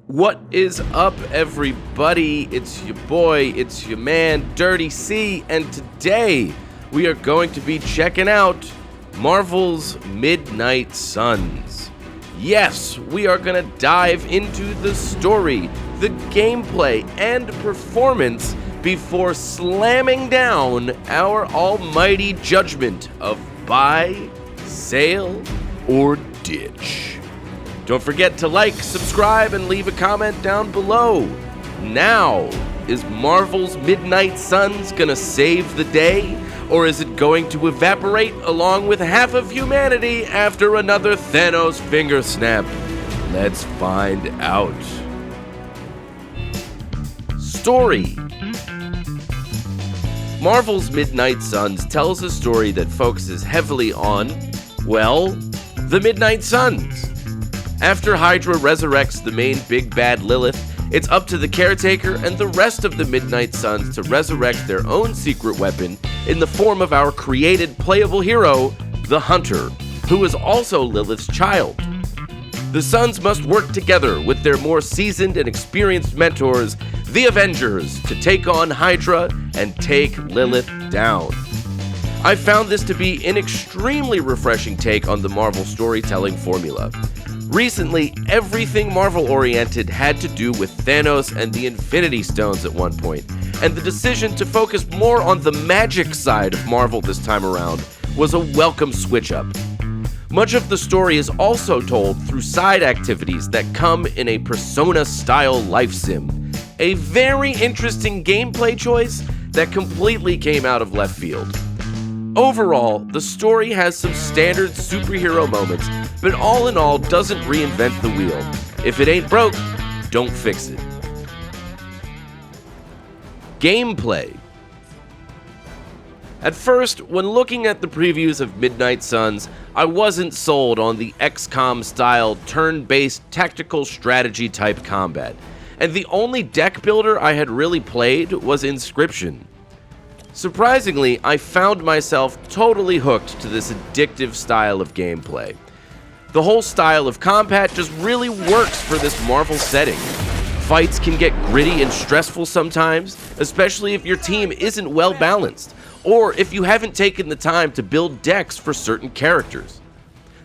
What is up, everybody? It's your boy, it's your man, Dirty C, and today we are going to be checking out Marvel's Midnight Suns. Yes, we are going to dive into the story, the gameplay, and performance before slamming down our almighty judgment of buy, sale, or ditch. Don't forget to like, subscribe, and leave a comment down below. Now, is Marvel's Midnight Suns gonna save the day? Or is it going to evaporate along with half of humanity after another Thanos finger snap? Let's find out. Story. Marvel's Midnight Suns tells a story that focuses heavily on, well, the Midnight Suns. After Hydra resurrects the main big bad Lilith, it's up to the Caretaker and the rest of the Midnight Suns to resurrect their own secret weapon in the form of our created playable hero, the Hunter, who is also Lilith's child. The Suns must work together with their more seasoned and experienced mentors, the Avengers, to take on Hydra and take Lilith down. I found this to be an extremely refreshing take on the Marvel storytelling formula. Recently, everything Marvel-oriented had to do with Thanos and the Infinity Stones at one point, and the decision to focus more on the Magik side of Marvel this time around was a welcome switch-up. Much of the story is also told through side activities that come in a Persona-style life sim, a very interesting gameplay choice that completely came out of left field. Overall, the story has some standard superhero moments, but all in all doesn't reinvent the wheel. If it ain't broke, don't fix it. Gameplay. At first, when looking at the previews of Midnight Suns, I wasn't sold on the XCOM-style turn-based tactical strategy type combat, and the only deck builder I had really played was Inscription. Surprisingly, I found myself totally hooked to this addictive style of gameplay. The whole style of combat just really works for this Marvel setting. Fights can get gritty and stressful sometimes, especially if your team isn't well balanced, or if you haven't taken the time to build decks for certain characters.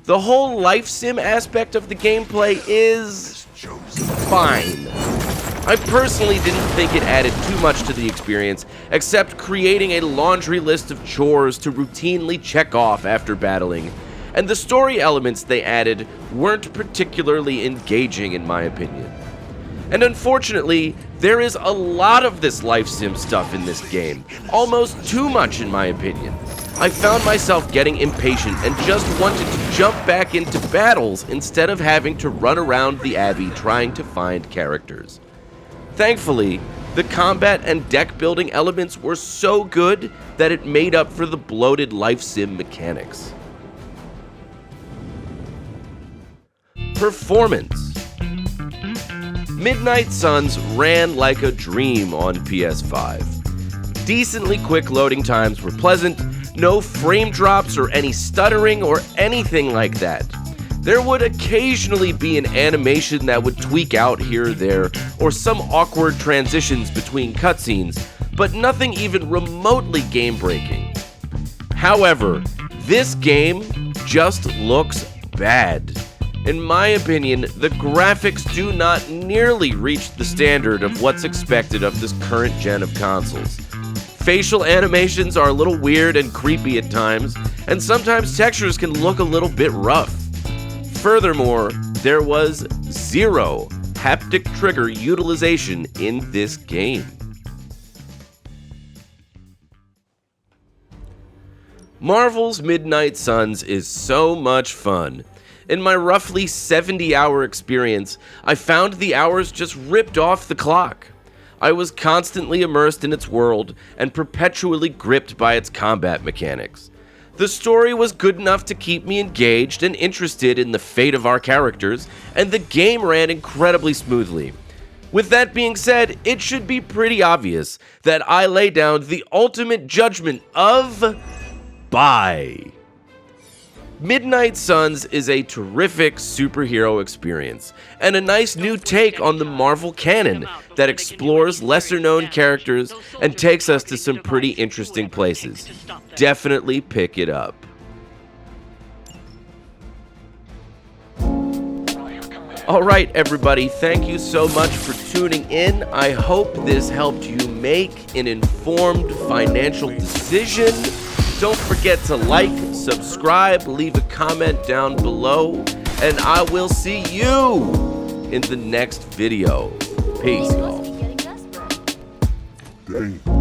The whole life sim aspect of the gameplay is fine. I personally didn't think it added too much to the experience, except creating a laundry list of chores to routinely check off after battling, and the story elements they added weren't particularly engaging in my opinion. And unfortunately, there is a lot of this life sim stuff in this game, almost too much in my opinion. I found myself getting impatient and just wanted to jump back into battles instead of having to run around the Abbey trying to find characters. Thankfully, the combat and deck building elements were so good that it made up for the bloated life sim mechanics. Performance. Midnight Suns ran like a dream on PS5. Decently quick loading times were pleasant, no frame drops or any stuttering or anything like that. There would occasionally be an animation that would tweak out here or there, or some awkward transitions between cutscenes, but nothing even remotely game-breaking. However, this game just looks bad. In my opinion, the graphics do not nearly reach the standard of what's expected of this current gen of consoles. Facial animations are a little weird and creepy at times, and sometimes textures can look a little bit rough. Furthermore, there was zero haptic trigger utilization in this game. Marvel's Midnight Suns is so much fun. In my roughly 70-hour experience, I found the hours just ripped off the clock. I was constantly immersed in its world and perpetually gripped by its combat mechanics. The story was good enough to keep me engaged and interested in the fate of our characters, and the game ran incredibly smoothly. With that being said, it should be pretty obvious that I lay down the ultimate judgment of buy. Midnight Suns is a terrific superhero experience, and a nice new take on the Marvel canon that explores lesser-known characters and takes us to some pretty interesting places. Definitely pick it up. Alright everybody, thank you so much for tuning in. I hope this helped you make an informed financial decision. Don't forget to like, subscribe, leave a comment down below, and I will see you in the next video. Peace, y'all. Dang.